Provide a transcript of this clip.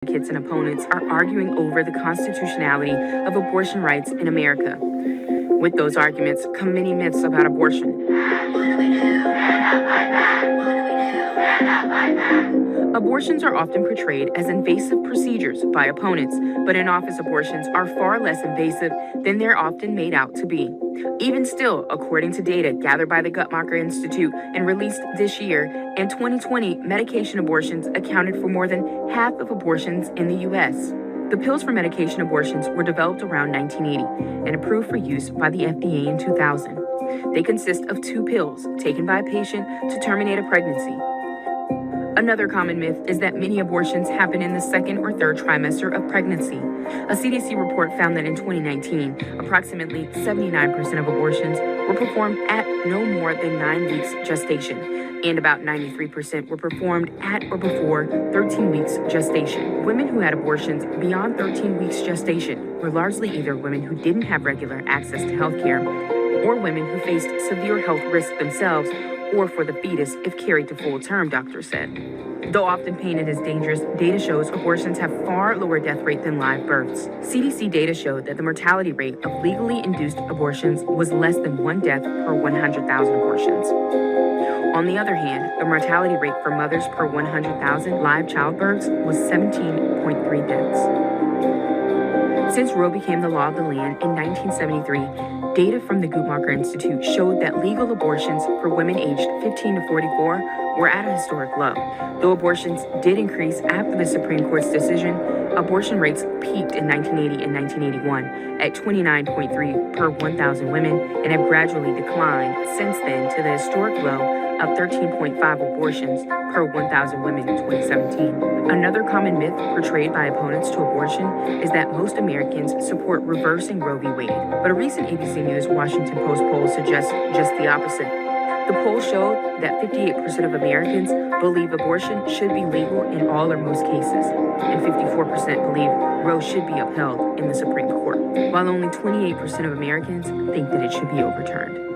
Advocates and opponents are arguing over the constitutionality of abortion rights in America. With those arguments come many myths about abortion. Abortions are often portrayed as invasive procedures by opponents, but in-office abortions are far less invasive than they're often made out to be. Even still, according to data gathered by the Guttmacher Institute and released this year, in 2020, medication abortions accounted for more than half of abortions in the U.S. The pills for medication abortions were developed around 1980 and approved for use by the FDA in 2000. They consist of 2 pills taken by a patient to terminate a pregnancy. Another common myth is that many abortions happen in the 2nd or 3rd trimester of pregnancy. A CDC report found that in 2019, approximately 79% of abortions were performed at no more than 9 weeks gestation, and about 93% were performed at or before 13 weeks gestation. Women who had abortions beyond 13 weeks gestation were largely either women who didn't have regular access to health care or women who faced severe health risks themselves or for the fetus if carried to full term, doctors said. Though often painted as dangerous, data shows abortions have far lower death rate than live births. CDC data showed that the mortality rate of legally induced abortions was less than 1 death per 100,000 abortions. On the other hand, the mortality rate for mothers per 100,000 live childbirths was 17.3 deaths. Since Roe became the law of the land in 1973, data from the Guttmacher Institute showed that legal abortions for women aged 15 to 44 were at a historic low. Though abortions did increase after the Supreme Court's decision, abortion rates peaked in 1980 and 1981 at 29.3 per 1,000 women and have gradually declined since then to the historic low of 13.5 abortions per 1,000 women in 2017. Another common myth portrayed by opponents to abortion is that most Americans support reversing Roe v. Wade, but a recent ABC News Washington Post poll suggests just the opposite. The poll showed that 58% of Americans believe abortion should be legal in all or most cases, and 54% believe Roe should be upheld in the Supreme Court, while only 28% of Americans think that it should be overturned.